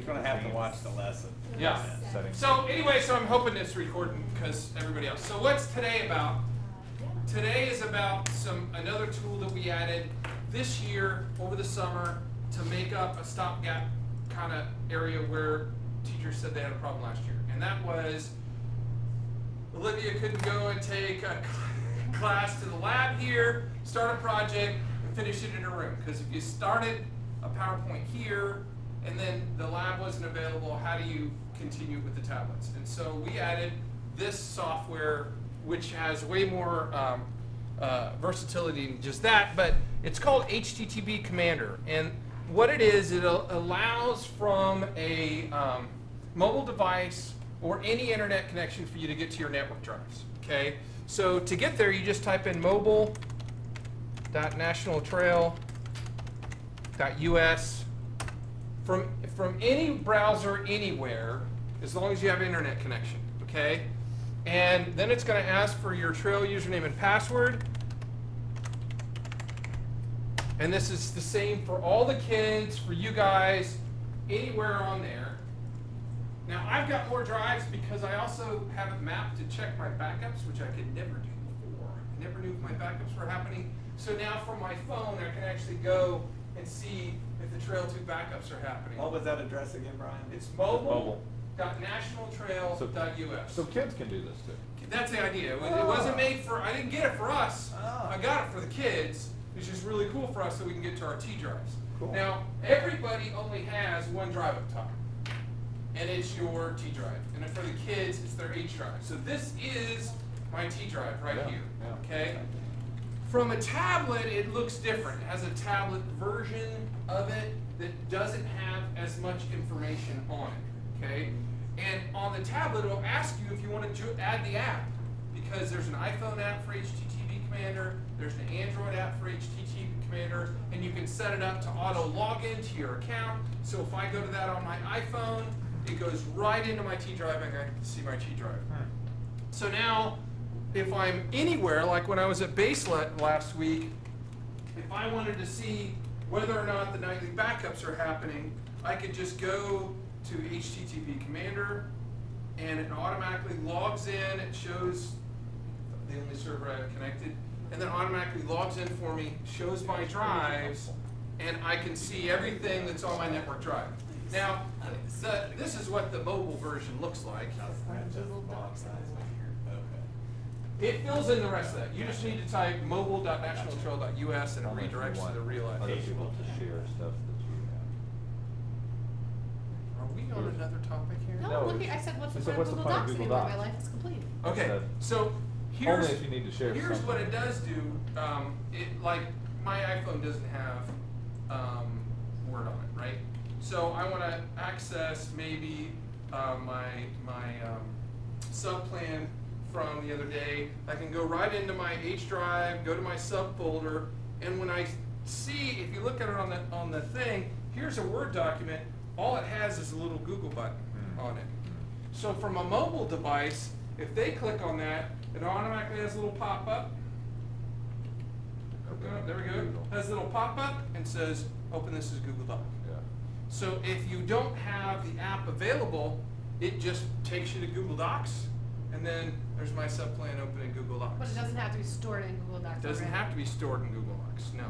You're going to have to watch the lesson. Yeah. So anyway, so I'm hoping it's recording because everybody else. So what's today about? Today is about another tool that we added this year over the summer to make up a stopgap kind of area where teachers said they had a problem last year. And that was Olivia couldn't go and take a class to the lab here, start a project, and finish it in her room. Because if you started a PowerPoint here and then the lab wasn't available, how do you continue with the tablets? And so we added this software, which has way more versatility than just that, but it's called HTTP Commander. And what it is, it allows from a mobile device or any internet connection for you to get to your network drives. Okay? So to get there, you just type in mobile.nationaltrail.us from any browser anywhere, as long as you have internet connection. Okay? And then it's going to ask for your trail username and password. And this is the same for all the kids, for you guys, anywhere on there. Now, I've got more drives because I also have it mapped to check my backups, which I could never do before. I never knew if my backups were happening. So now from my phone, I can actually go and see if the Trail 2 backups are happening. What was that address again, Brian? It's mobile.nationaltrail.us. So kids can do this too. That's the idea. It wasn't made for, I didn't get it for us. Oh. I got it for the kids, which is really cool for us so we can get to our T drives. Cool. Now, everybody only has one drive up top, and it's your T drive. And for the kids, it's their H drive. So this is my T drive right here, okay? From a tablet, it looks different. It has a tablet version of it that doesn't have as much information on it, okay? And on the tablet, it'll ask you if you want to add the app, because there's an iPhone app for HTTP Commander, there's an Android app for HTTP Commander, and you can set it up to auto log into your account. So if I go to that on my iPhone, it goes right into my T drive and I can see my T drive. So now, if I'm anywhere, like when I was at Baselet last week, if I wanted to see whether or not the nightly backups are happening, I could just go to HTTP Commander, and it automatically logs in. It shows the only server I have connected, and then automatically logs in for me, shows my drives, and I can see everything that's on my network drive. Now, this is what the mobile version looks like. It fills in the rest of that. You just need to type mobile.nationaltrail.us and it redirects to the real Other IP. people to share stuff that you Are we on another topic here? No, No, look, I said, what's the so point what's of the Google point of Docs Google anymore? My Docs? life is complete. Okay, That- so have. here's Only if you need to share here's something. what it does do. Like my iPhone doesn't have Word on it, right? So I want to access maybe my sub plan from the other day. I can go right into my H drive, go to my sub folder, and when I see, if you look at it on the thing, here's a Word document. All it has is a little Google button on it. So from a mobile device, if they click on that, it automatically has a little pop-up. There we go. Has a little pop-up and says, open this as Google Doc. Yeah. So if you don't have the app available, it just takes you to Google Docs, and then there's my subplan open in Google Docs. But it doesn't have to be stored in Google Docs. It doesn't already. have to be stored in Google Docs, no.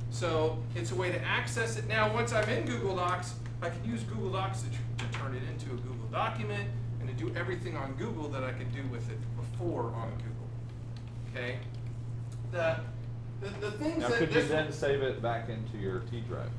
So it's a way to access it. Now, once I'm in Google Docs, I can use Google Docs to turn it into a Google document and to do everything on Google that I could do with it before on Google. Okay? The things Now, that could you this then save it back into your T drive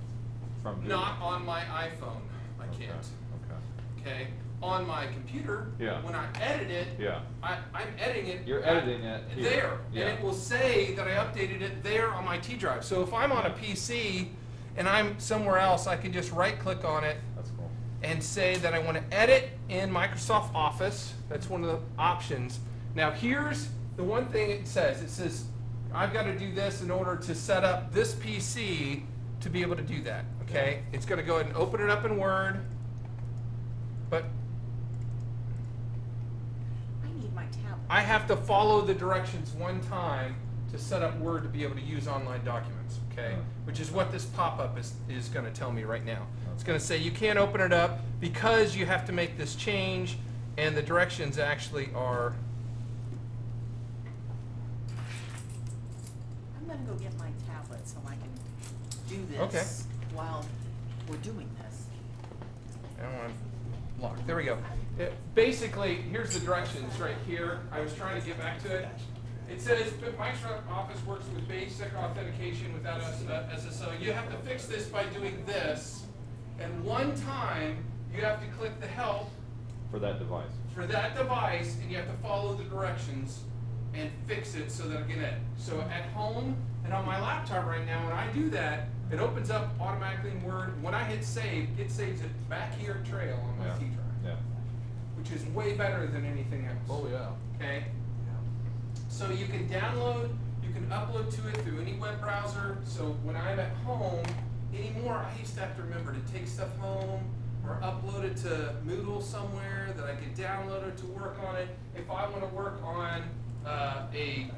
from Google? not on my iPhone, I Okay, can't. Okay. Okay? On my computer, Yeah. when I edit it, Yeah. I'm editing it. You're editing it here. there, Yeah. and it will say that I updated it there on my T drive. So if I'm on a PC and I'm somewhere else, I can just right-click on it That's cool. and say that I want to edit in Microsoft Office. That's one of the options. Now here's the one thing it says. It says, I've got to do this in order to set up this PC to be able to do that, okay? It's going to go ahead and open it up in Word, but I need my tablet. I have to follow the directions one time to set up Word to be able to use online documents, okay? Right. Which is what this pop-up is going to tell me right now. It's going to say you can't open it up because you have to make this change, and the directions actually are. I'm gonna go get my tablet so I can do this Okay. while we're doing this. I don't want to lock. There we go. Basically, here's the directions right here. I was trying to get back to it. It says Microsoft Office works with basic authentication without SSO. You have to fix this by doing this, and one time you have to click the help For that device. for that device, and you have to follow the directions and fix it so that I get it. So at home and on my laptop right now, when I do that, it opens up automatically in Word. When I hit save, it saves it back here trail on my Yeah. T drive, Yeah. which is way better than anything else. Oh, yeah. Okay? So you can download, you can upload to it through any web browser. So when I'm at home, anymore, I used to have to remember to take stuff home or upload it to Moodle somewhere that I could download it to work on it. If I want to work on a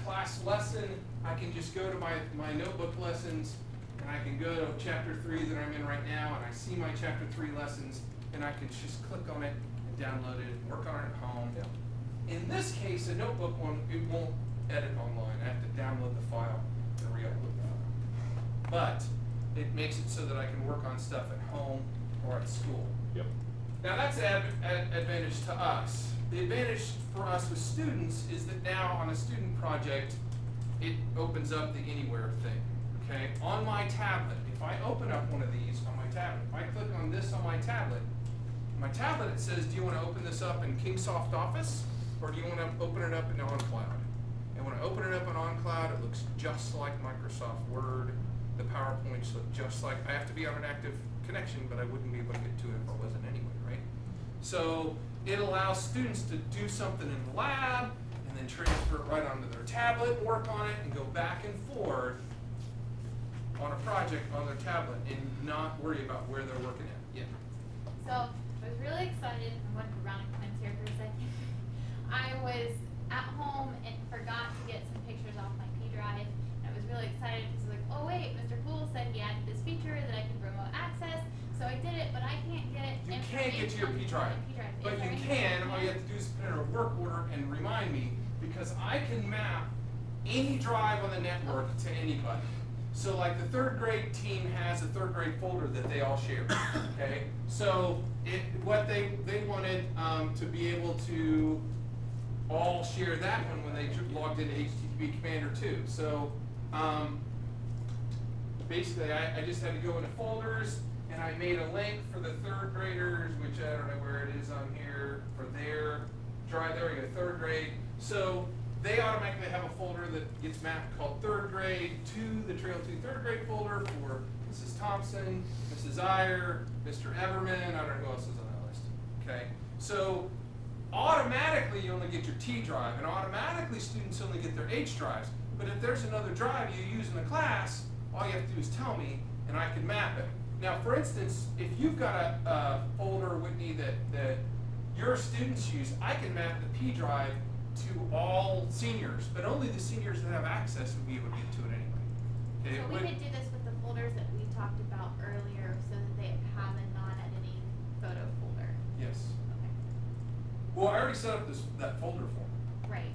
class lesson, I can just go to my notebook lessons, and I can go to chapter 3 that I'm in right now, and I see my chapter 3 lessons, and I can just click on it and download it and work on it at home. Yeah. In this case, a notebook one, it won't edit online. I have to download the file and re-upload the file. But it makes it so that I can work on stuff at home or at school. Yep. Now that's an advantage to us. The advantage for us with students is that now on a student project, it opens up the anywhere thing, okay? On my tablet, if I open up one of these on my tablet, if I click on this on my tablet it says, do you want to open this up in Kingsoft Office, or do you want to open it up in OnCloud? And when I open it up in OnCloud, it looks just like Microsoft Word. The PowerPoints look just like, I have to be on an active connection, but I wouldn't be able to get to it if I wasn't anyway, right? So it allows students to do something in the lab and then transfer it right onto their tablet, work on it, and go back and forth on a project on their tablet and not worry about where they're working at. Yeah. So I was really excited. I went around and comments here for a second. I was at home and forgot to get some pictures off my P drive. And I was really excited because I was like, oh wait, Mr. Poole said he added this feature that I can remote access. So I did it, but I can't get You can't get to your P drive, but you can. All you have to do is put in a work order and remind me, because I can map any drive on the network to anybody. So like the third grade team has a third grade folder that they all share, okay? So what they wanted to be able to all share that one when they logged into HTTP Commander 2. So basically I just had to go into folders, and I made a link for the third graders, which I don't know where it is on here, for their drive. There we go, third grade. So they automatically have a folder that gets mapped called third grade to the Trail 2 third grade folder for Mrs. Thompson, Mrs. Iyer, Mr. Everman, I don't know who else is on that list, okay? So automatically you only get your T drive, and automatically students only get their H drives. But if there's another drive you use in the class, all you have to do is tell me, and I can map it. Now, for instance, if you've got a folder, Whitney, that your students use, I can map the P drive to all seniors, but only the seniors that have access would be able to get to it anyway. Okay, So we could do this with the folders that we talked about earlier so that they have a non-editing photo folder. Yes. Okay. Well, I already set up that folder for them. Right.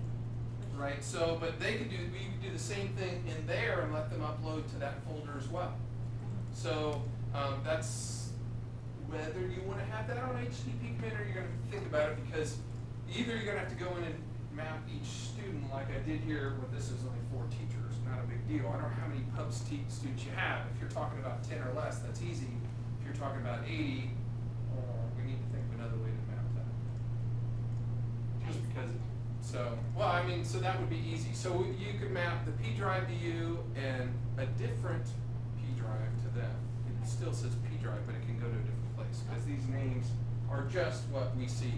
Right, so, but we could do the same thing in there and let them upload to that folder as well. So, that's whether you want to have that on HTTP Commander, you're going to think about it, because either you're going to have to go in and map each student like I did here, where this is only 4 teachers, not a big deal. I don't know how many pubs students you have. If you're talking about 10 or less, that's easy. If you're talking about 80, we need to think of another way to map that. Just because, well, I mean, so that would be easy. So you could map the P drive to you and a different P drive to them. It still says P drive, but it can go to a different place, because these names are just what we see.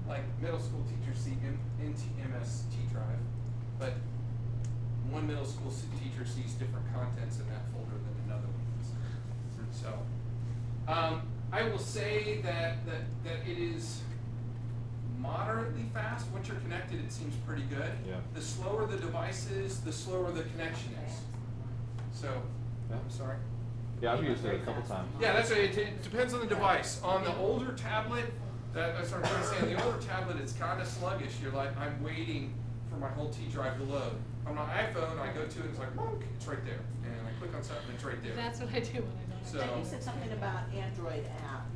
Like middle school teachers see NTMS T drive, but one middle school teacher sees different contents in that folder than another one does. So, I will say that it is moderately fast. Once you're connected, it seems pretty good. Yeah. The slower the device is, the slower the connection is. So, I'm sorry. Yeah, I've used it a couple times. Yeah, that's right. It depends on the device. On the older tablet, that's what I'm trying to say. On the older tablet, it's kind of sluggish. You're like, I'm waiting for my whole T drive to load. On my iPhone, I go to it, it's like, bonk, it's right there. And I click on something, it's right there. That's what I do when I don't. So- Then you said something about Android app.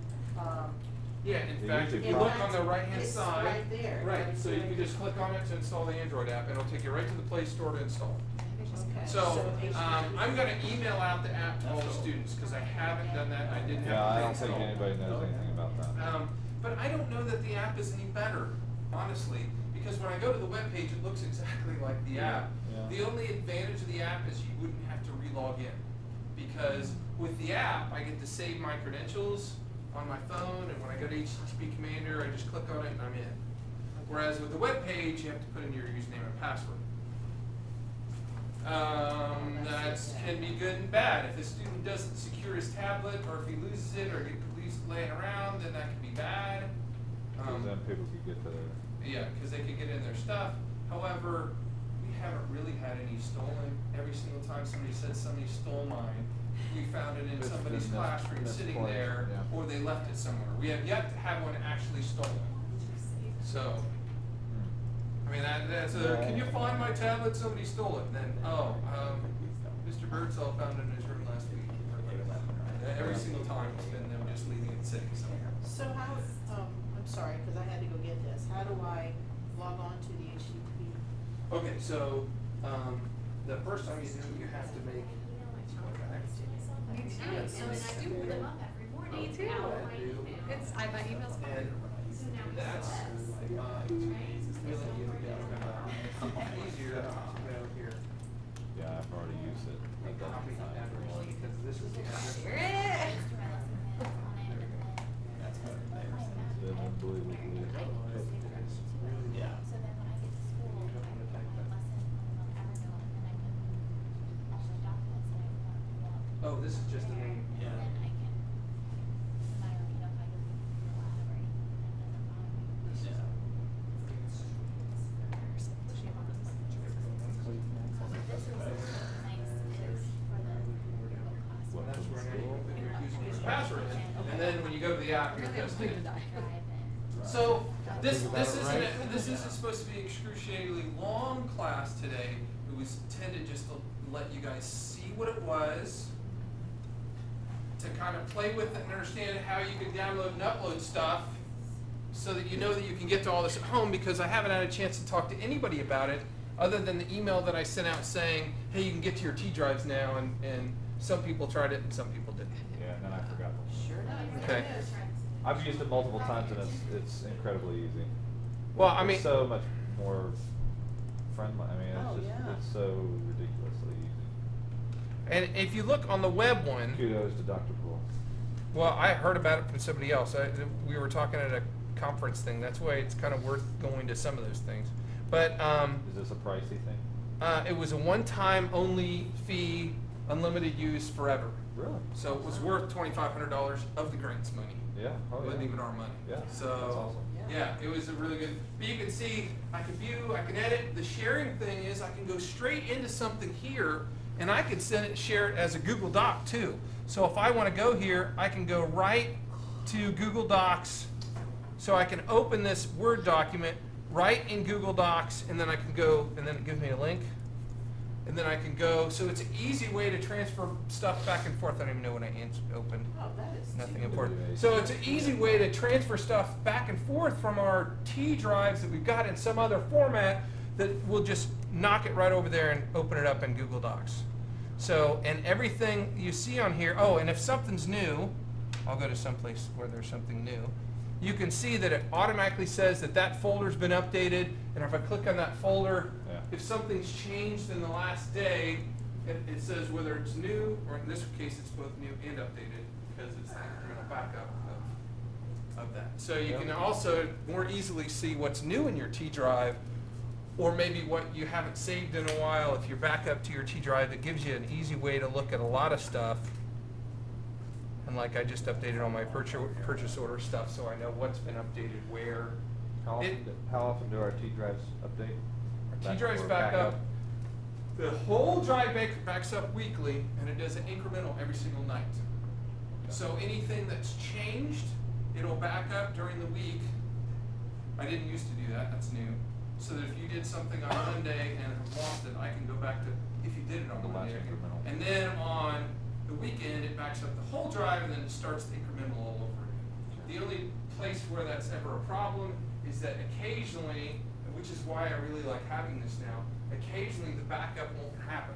Yeah, in They fact, if usually you pop- look on the right-hand It's side. right there. Right, so you can just click on it to install the Android app, and it'll take you right to the Play Store to install. Okay. So, HTTP. I'm gonna email out the app to all the students, cause I haven't done that, I didn't have. Yeah, I it don't think installed. anybody knows anything about that. But I don't know that the app is any better, honestly, because when I go to the webpage, it looks exactly like the app. Yeah. The only advantage of the app is you wouldn't have to re-log in, because with the app, I get to save my credentials on my phone, and when I go to HTTP Commander, I just click on it and I'm in. Whereas with the webpage, you have to put in your username and password. That can be good and bad. If the student doesn't secure his tablet, or if he loses it, or leaves it laying around, then that can be bad. Cause then people could get to their. Yeah, because they could get in their stuff. However, we haven't really had any stolen. Every single time somebody said somebody stole mine, we found it in It's somebody's been classroom sitting misplaced, there, yeah. or they left it somewhere. We have yet to have one actually stolen. So, I mean, that's a, can you find my tablet? Somebody stole it. Then, Mr. Birdsall found it in his room last week. Every single time it's been them just leaving it sitting somewhere. So how, I'm sorry, because I had to go get this. How do I log on to the HTTP? Okay, so, the first time you do, you have to make. Me too, and I do put them up every morning. Me too. Out my email. It's, my email's And So now we that's, have this. really easier to go here. Yeah, I've already used it a And copy dozen that times. one, because this is the address. That's what it is. It's unbelievable. Yeah. So then when I get to school, I put my lesson on Evernote, and then I put all the documents that I want to pull up. Oh, this is just a name. And then I can, no matter, you know, if I go pull out or anything, it doesn't bother me. Yeah. This is nice, is for the Google class. Well, that's where now you put your username and password in, and then when you go to the app, you're just in. So, this isn't supposed to be an excruciatingly long class today. It was intended just to let you guys see what it was, to kind of play with it and understand how you can download and upload stuff, so that you know that you can get to all this at home, because I haven't had a chance to talk to anybody about it, other than the email that I sent out saying, hey, you can get to your T drives now, and some people tried it and some people didn't. Yeah, and then I forgot. Sure enough. Okay. I've used it multiple times and it's incredibly easy. Well, I mean, It's so much more friendly. I mean, Oh, it's just, yeah. it's so ridiculously easy. and if you look on the web one, Kudos to Dr. Poole. well, I heard about it from somebody else. We were talking at a conference thing. That's why it's kind of worth going to some of those things. But Is this a pricey thing? it was a one-time only fee, unlimited use forever. Really? So it was worth $2,500 of the grants money. Yeah. Oh, It wasn't yeah. even our money. Yeah, So, that's awesome. yeah, it was a really good, but you can see, I can view, I can edit. The sharing thing is I can go straight into something here, and I can share it as a Google Doc too. So if I want to go here, I can go right to Google Docs. So I can open this Word document right in Google Docs, and then I can go, and then it gives me a link. And then I can go, so it's an easy way to transfer stuff back and forth. I don't even know when I opened. Oh, that is. Nothing super. important. So it's an easy way to transfer stuff back and forth from our T drives that we've got in some other format, that we'll just knock it right over there and open it up in Google Docs. So, and everything you see on here, oh, and if something's new, I'll go to someplace where there's something new. You can see that it automatically says that that folder's been updated, and if I click on that folder, Yeah. if something's changed in the last day, it says whether it's new, or in this case, it's both new and updated, because it's the incremental backup of that. So you can also more easily see what's new in your T drive, or maybe what you haven't saved in a while. If you're back up to your T drive, it gives you an easy way to look at a lot of stuff. And like I just updated all my purchase order stuff, so I know what's been updated where. How It- often do our T drives update? Our T drives back up The whole drive backs up weekly, and it does an incremental every single night. So anything that's changed, it'll back up during the week. I didn't used to do that, that's new. So that if you did something on Monday and have lost it, I can go back to, if you did it on The last Monday. incremental. And then on the weekend, it backs up the whole drive, and then it starts the incremental all over again. The only place where that's ever a problem is that occasionally, which is why I really like having this now, occasionally the backup won't happen.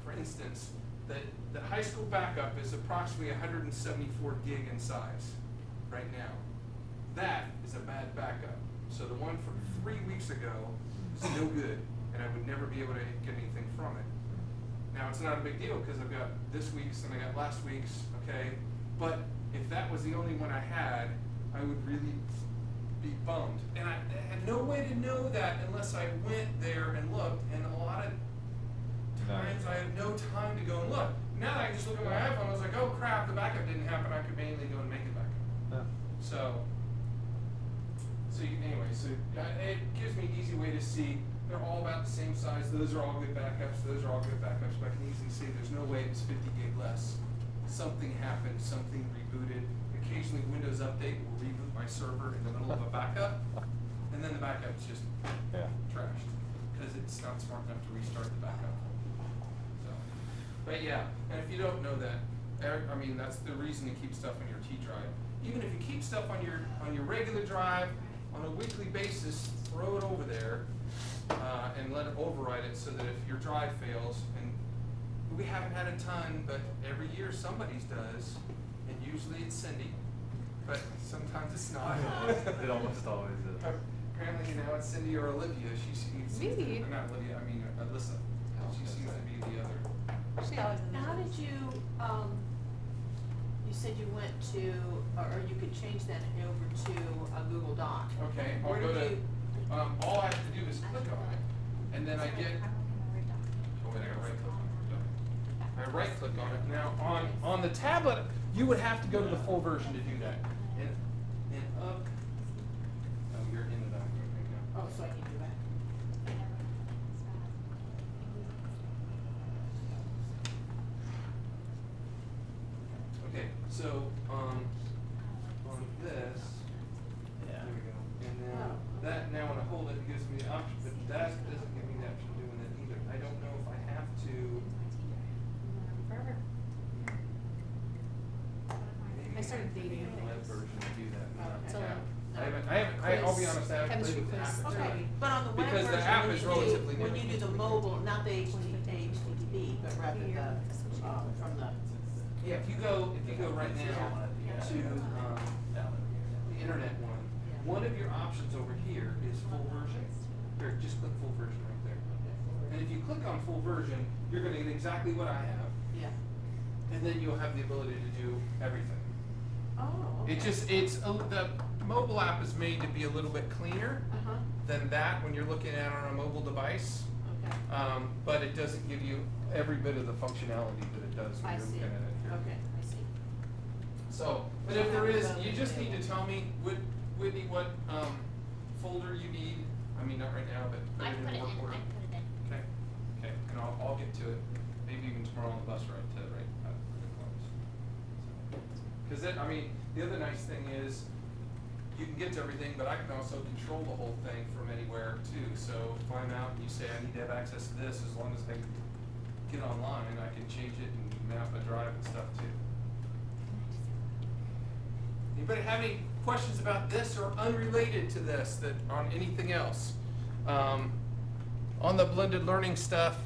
For instance, the high school backup is approximately 174 gig in size right now. That is a bad backup. So the one from 3 weeks ago is no good, and I would never be able to get anything from it. Now, it's not a big deal because I've got this week's and I got last week's, okay? But if that was the only one I had, I would really be bummed. And I had no way to know that unless I went there and looked, and a lot of times I have no time to go and look. Now that I can just look at my iPhone, I was like, oh crap, the backup didn't happen, I could manually go and make it back up. So it gives me an easy way to see they're all about the same size. Those are all good backups. Those are all good backups. But I can easily see there's no way it's 50 gig less. Something happened. Something rebooted. Occasionally, Windows Update will reboot my server in the middle of a backup, and then the backup's just trashed because it's not smart enough to restart the backup. So, but yeah, and if you don't know that, I mean that's the reason to keep stuff on your T drive. Even if you keep stuff on your regular drive on a weekly basis, throw it over there and let it override it so that if your drive fails, and we haven't had a ton, but every year somebody's does, and usually it's Cindy, but sometimes it's not. It almost always is. Apparently now it's Cindy or Olivia. She seems to, Me? not Olivia, I mean Alyssa. She seems to be the other. She always in How there. did you, you said you went to, or you could change that over to a Google Doc. Okay, I'll Where go did to, you- all I have to do is click on it, and then I get, oh wait, I gotta right click on it. I right click on it. Now, on the tablet, you would have to go to the full version to do that. And up, oh, you're in the document right now. Oh, so I need to go back. Okay, so, on this, there we go, and then that, now when I hold it, it gives me the option, but that doesn't give me the option of doing that either. I don't know if I have to. I started dating the web things. version to do that. So, I'll be honest, I haven't Chemistry played with the quiz. app. Okay, but on the web Because version, the app when is you relatively do, when new. you do the mobile, not the HTTP, but rather the, from the. Yeah, if you go right now to, the internet one of your options over here is full version. Here, just click full version right there. And if you click on full version, you're gonna get exactly what I have, Yeah. and then you'll have the ability to do everything. Oh, okay. The mobile app is made to be a little bit cleaner Uh-huh, than that when you're looking at it on a mobile device. okay. But it doesn't give you every bit of the functionality that it does when I you're see, looking at it here. okay, I see. So, but if there is, you just need to tell me, Whitney, what folder you need. I mean, not right now, but put I it in put the it work in, order. I put it in. Okay, and I'll get to it, maybe even tomorrow on the bus ride to Because that, I mean, the other nice thing is, you can get to everything, but I can also control the whole thing from anywhere too. So if I'm out and you say I need to have access to this, as long as I get online, I can change it and map a drive and stuff too. Anybody have any questions about this or unrelated to this that on anything else? On the blended learning stuff,